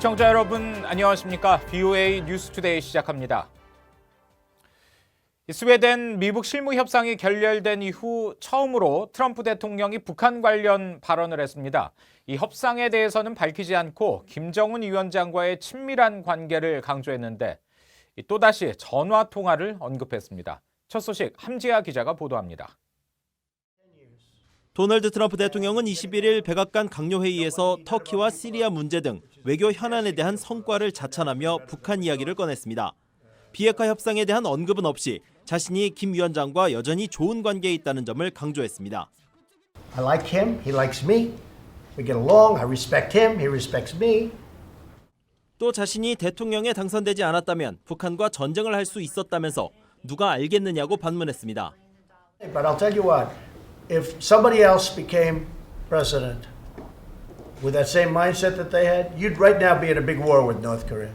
시청자 여러분 안녕하십니까? VOA 뉴스투데이 시작합니다. 스웨덴 미북 실무 협상이 결렬된 이후 처음으로 트럼프 대통령이 북한 관련 발언을 했습니다. 이 협상에 대해서는 밝히지 않고 김정은 위원장과의 친밀한 관계를 강조했는데 또다시 전화 통화를 언급했습니다. 첫 소식 함지아 기자가 보도합니다. 도널드 트럼프 대통령은 21일 백악관 강요회의에서 터키와 시리아 문제 등 외교 현안에 대한 성과를 자찬하며 북한 이야기를 꺼냈습니다. 비핵화 협상에 대한 언급은 없이 자신이 김 위원장과 여전히 좋은 관계에 있다는 점을 강조했습니다. I like him, he likes me. We get along, I respect him, he respects me. 또 자신이 대통령에 당선되지 않았다면 북한과 전쟁을 할 수 있었다면서 누가 알겠느냐고 반문했습니다. But I'll tell you what, if somebody else became president with that same mindset that they had, you'd right now be in a big war with North Korea.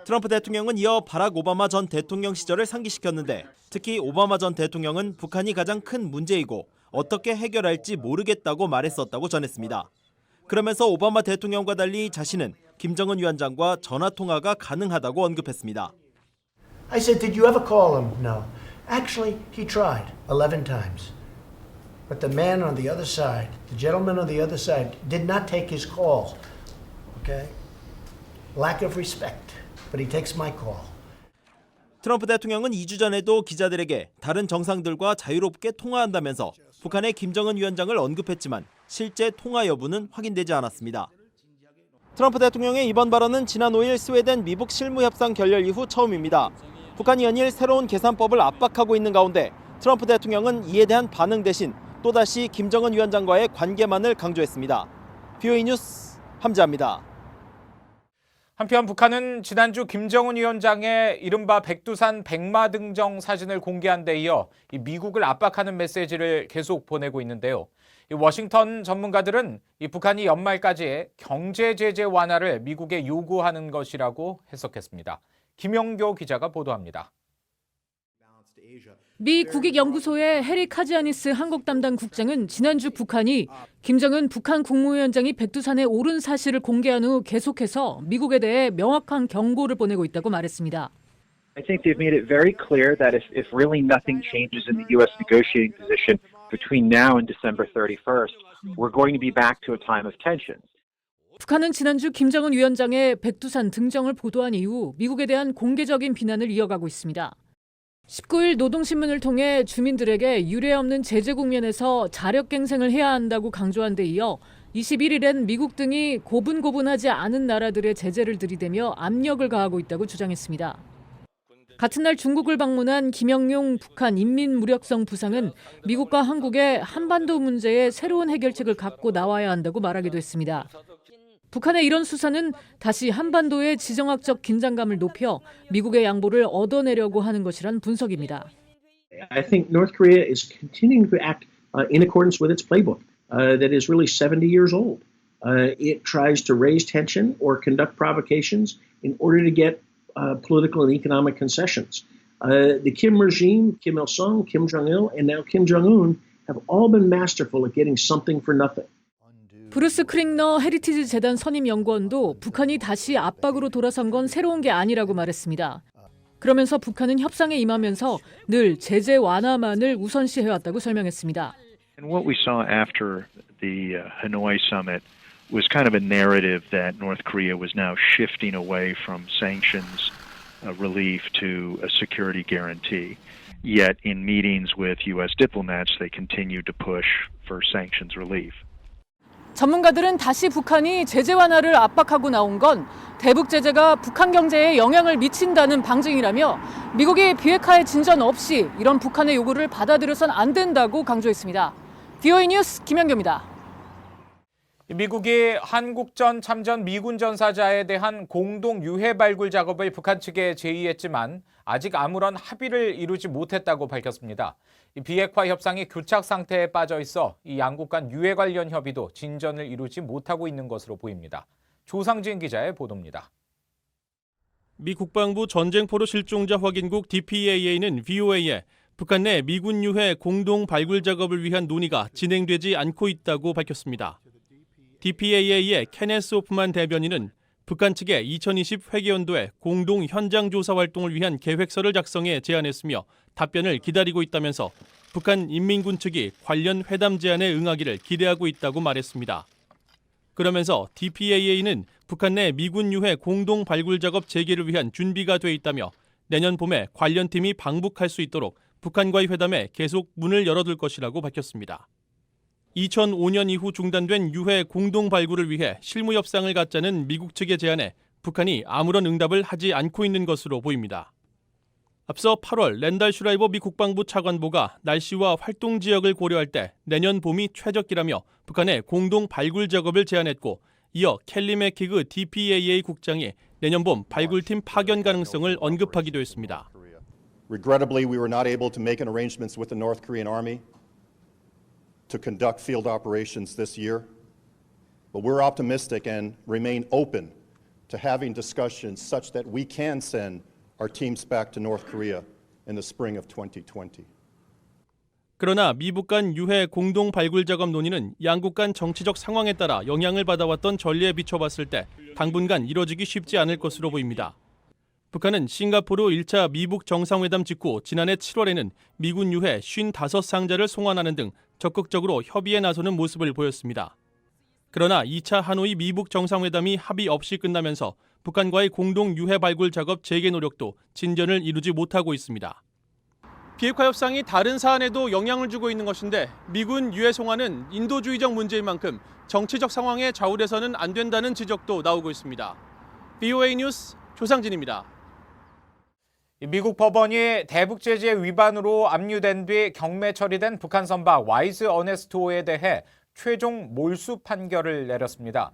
트럼프 대통령은 이어 바락 오바마 전 대통령 시절을 상기시켰는데 특히 오바마 전 대통령은 북한이 가장 큰 문제이고 어떻게 해결할지 모르겠다고 말했었다고 전했습니다. 그러면서 오바마 대통령과 달리 자신은 김정은 위원장과 전화 통화가 가능하다고 언급했습니다. I said, did you ever call him? No. Actually, he tried 11 times. But the man on the other side, the gentleman on the other side, did not take his call. Okay? Lack of respect. But he takes my call. 트럼프 대통령은 2주 전에도 기자들에게 다른 정상들과 자유롭게 통화한다면서 북한의 김정은 위원장을 언급했지만 실제 통화 여부는 확인되지 않았습니다. 트럼프 대통령의 이번 발언은 지난 5일 스웨덴 미북 실무협상 결렬 이후 처음입니다. 북한이 연일 새로운 계산법을 압박하고 있는 가운데 트럼프 대통령은 이에 대한 반응 대신 또다시 김정은 위원장과의 관계만을 강조했습니다. VOA 뉴스 함지아입니다. 한편 북한은 지난주 김정은 위원장의 이른바 백두산 백마등정 사진을 공개한 데 이어 미국을 압박하는 메시지를 계속 보내고 있는데요. 워싱턴 전문가들은 북한이 연말까지 경제 제재 완화를 미국에 요구하는 것이라고 해석했습니다. 김영교 기자가 보도합니다. 미 국익연구소의 해리 카지아니스 한국 담당 국장은 지난주 북한이 김정은 북한 국무위원장이 백두산에 오른 사실을 공개한 후 계속해서 미국에 대해 명확한 경고를 보내고 있다고 말했습니다. I think they've made it very clear that if really nothing changes in the U.S. negotiating position between now and December 31st, we're going to be back to a time of tension. 북한은 지난주 김정은 위원장의 백두산 등정을 보도한 이후 미국에 대한 공개적인 비난을 이어가고 있습니다. 19일 노동신문을 통해 주민들에게 유례없는 제재 국면에서 자력갱생을 해야 한다고 강조한 데 이어 21일엔 미국 등이 고분고분하지 않은 나라들의 제재를 들이대며 압력을 가하고 있다고 주장했습니다. 같은 날 중국을 방문한 김영용 북한 인민무력성 부상은 미국과 한국의 한반도 문제에 새로운 해결책을 갖고 나와야 한다고 말하기도 했습니다. 북한의 이런 수사는 다시 한반도의 지정학적 긴장감을 높여 미국의 양보를 얻어내려고 하는 것이란 분석입니다. I think North Korea is continuing to act in accordance with its playbook that is really 70 years old. It tries to raise tension or conduct provocations in order to get political and economic concessions. The Kim regime, Kim Il-sung, Kim Jong-il, and now Kim Jong-un have all been masterful at getting something for nothing. 브루스 크링너 헤리티지 재단 선임 연구원도 북한이 다시 압박으로 돌아선 건 새로운 게 아니라고 말했습니다. 그러면서 북한은 협상에 임하면서 늘 제재 완화만을 우선시해왔다고 설명했습니다. And what we saw after the Hanoi summit was kind of a narrative that North Korea was now shifting away from sanctions relief to a security guarantee. Yet in meetings with U.S. diplomats, they continued to push for sanctions relief. 전문가들은 다시 북한이 제재 완화를 압박하고 나온 건 대북 제재가 북한 경제에 영향을 미친다는 방증이라며 미국이 비핵화에 진전 없이 이런 북한의 요구를 받아들여선 안 된다고 강조했습니다. VOA 뉴스 김현교입니다. 미국이 한국전 참전 미군 전사자에 대한 공동 유해 발굴 작업을 북한 측에 제의했지만 아직 아무런 합의를 이루지 못했다고 밝혔습니다. 비핵화 협상이 교착 상태에 빠져 있어 이 양국 간 유해 관련 협의도 진전을 이루지 못하고 있는 것으로 보입니다. 조상진 기자의 보도입니다. 미 국방부 전쟁포로 실종자 확인국 DPAA는 VOA에 북한 내 미군 유해 공동 발굴 작업을 위한 논의가 진행되지 않고 있다고 밝혔습니다. DPAA의 케네스 호프만 대변인은 북한 측에 2020 회계연도에 공동 현장 조사 활동을 위한 계획서를 작성해 제안했으며 답변을 기다리고 있다면서 북한 인민군 측이 관련 회담 제안에 응하기를 기대하고 있다고 말했습니다. 그러면서 DPAA는 북한 내 미군 유해 공동 발굴 작업 재개를 위한 준비가 돼 있다며 내년 봄에 관련 팀이 방북할 수 있도록 북한과의 회담에 계속 문을 열어둘 것이라고 밝혔습니다. 2005년 이후 중단된 유해 공동 발굴을 위해 실무 협상을 갖자는 미국 측의 제안에 북한이 아무런 응답을 하지 않고 있는 것으로 보입니다. 앞서 8월 랜달 슈라이버 미 국방부 차관보가 날씨와 활동 지역을 고려할 때 내년 봄이 최적기라며 북한의 공동 발굴 작업을 제안했고 이어 켈리 맥키그 DPAA 국장이 내년 봄 발굴팀 파견 가능성을 언급하기도 했습니다. Regrettably, we were not able to make an arrangements with the North Korean Army to conduct field operations this year, but we're optimistic and remain open to having discussions such that we can send our teams back to North Korea in the spring of 2020. 그러나 미북 간 유해 공동 발굴 작업 논의는 양국 간 정치적 상황에 따라 영향을 받아왔던 전례에 비춰봤을 때 당분간 이뤄지기 쉽지 않을 것으로 보입니다. 북한은 싱가포르 1차 미북 정상회담 직후 지난해 7월에는 미군 유해 55상자를 송환하는 등 적극적으로 협의에 나서는 모습을 보였습니다. 그러나 2차 하노이 미북 정상회담이 합의 없이 끝나면서 북한과의 공동 유해 발굴 작업 재개 노력도 진전을 이루지 못하고 있습니다. 비핵화 협상이 다른 사안에도 영향을 주고 있는 것인데 미군 유해 송환은 인도주의적 문제인 만큼 정치적 상황에 좌우돼서는 안 된다는 지적도 나오고 있습니다. BOA 뉴스 조상진입니다. 미국 법원이 대북 제재 위반으로 압류된 뒤 경매 처리된 북한 선박 와이즈 어네스트호에 대해 최종 몰수 판결을 내렸습니다.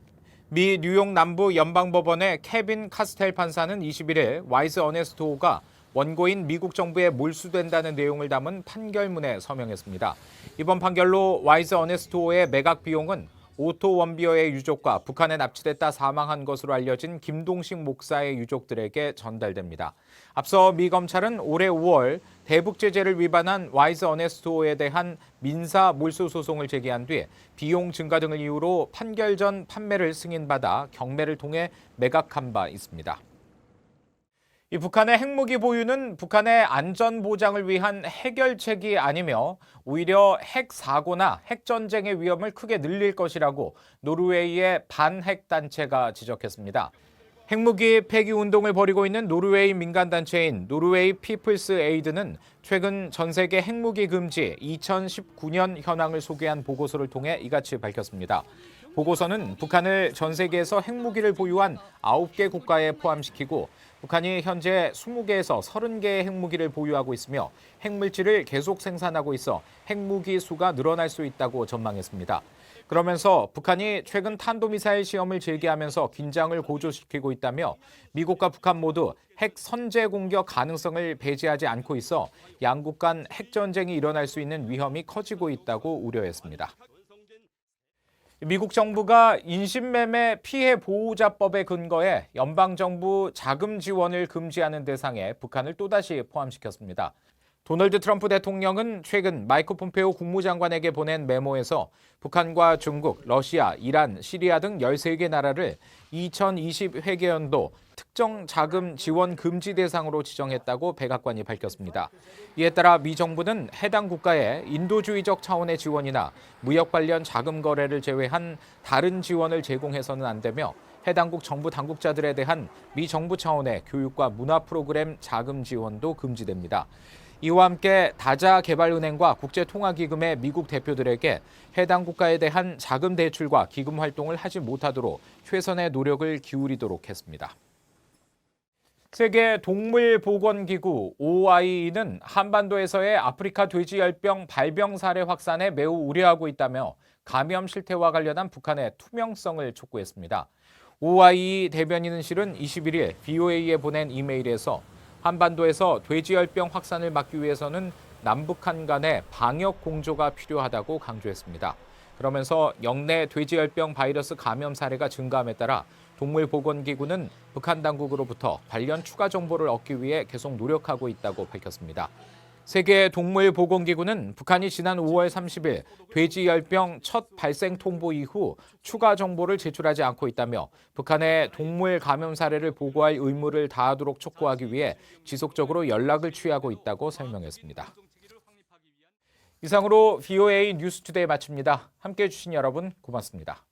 미 뉴욕 남부 연방법원의 케빈 카스텔 판사는 21일 와이즈 어네스트호가 원고인 미국 정부에 몰수된다는 내용을 담은 판결문에 서명했습니다. 이번 판결로 와이즈 어네스트호의 매각 비용은 오토 원비어의 유족과 북한에 납치됐다 사망한 것으로 알려진 김동식 목사의 유족들에게 전달됩니다. 앞서 미 검찰은 올해 5월 대북 제재를 위반한 와이즈 어네스트호에 대한 민사 몰수 소송을 제기한 뒤 비용 증가 등을 이유로 판결 전 판매를 승인받아 경매를 통해 매각한 바 있습니다. 이 북한의 핵무기 보유는 북한의 안전 보장을 위한 해결책이 아니며 오히려 핵 사고나 핵 전쟁의 위험을 크게 늘릴 것이라고 노르웨이의 반핵 단체가 지적했습니다. 핵무기 폐기 운동을 벌이고 있는 노르웨이 민간 단체인 노르웨이 피플스 에이드는 최근 전 세계 핵무기 금지 2019년 현황을 소개한 보고서를 통해 이같이 밝혔습니다. 보고서는 북한을 전 세계에서 핵무기를 보유한 9개 국가에 포함시키고 북한이 현재 20개에서 30개의 핵무기를 보유하고 있으며 핵물질을 계속 생산하고 있어 핵무기 수가 늘어날 수 있다고 전망했습니다. 그러면서 북한이 최근 탄도미사일 시험을 재개하면서 긴장을 고조시키고 있다며 미국과 북한 모두 핵 선제 공격 가능성을 배제하지 않고 있어 양국 간 핵전쟁이 일어날 수 있는 위험이 커지고 있다고 우려했습니다. 미국 정부가 인신매매 피해 보호자법에 근거해 연방정부 자금 지원을 금지하는 대상에 북한을 또다시 포함시켰습니다. 도널드 트럼프 대통령은 최근 마이크 폼페오 국무장관에게 보낸 메모에서 북한과 중국, 러시아, 이란, 시리아 등 13개 나라를 2020 회계연도 특정 자금 지원 금지 대상으로 지정했다고 백악관이 밝혔습니다. 이에 따라 미 정부는 해당 국가에 인도주의적 차원의 지원이나 무역 관련 자금 거래를 제외한 다른 지원을 제공해서는 안 되며 해당국 정부 당국자들에 대한 미 정부 차원의 교육과 문화 프로그램 자금 지원도 금지됩니다. 이와 함께 다자개발은행과 국제통화기금의 미국 대표들에게 해당 국가에 대한 자금 대출과 기금 활동을 하지 못하도록 최선의 노력을 기울이도록 했습니다. 세계 동물보건기구 OIE는 한반도에서의 아프리카 돼지열병 발병 사례 확산에 매우 우려하고 있다며 감염 실태와 관련한 북한의 투명성을 촉구했습니다. OIE 대변인은 실은 21일 BOA에 보낸 이메일에서 한반도에서 돼지열병 확산을 막기 위해서는 남북한 간의 방역 공조가 필요하다고 강조했습니다. 그러면서 영내 돼지열병 바이러스 감염 사례가 증가함에 따라 동물보건기구는 북한 당국으로부터 관련 추가 정보를 얻기 위해 계속 노력하고 있다고 밝혔습니다. 세계동물보건기구는 북한이 지난 5월 30일 돼지열병 첫 발생 통보 이후 추가 정보를 제출하지 않고 있다며 북한의 동물 감염 사례를 보고할 의무를 다하도록 촉구하기 위해 지속적으로 연락을 취하고 있다고 설명했습니다. 이상으로 VOA 뉴스투데이 마칩니다. 함께해 주신 여러분 고맙습니다.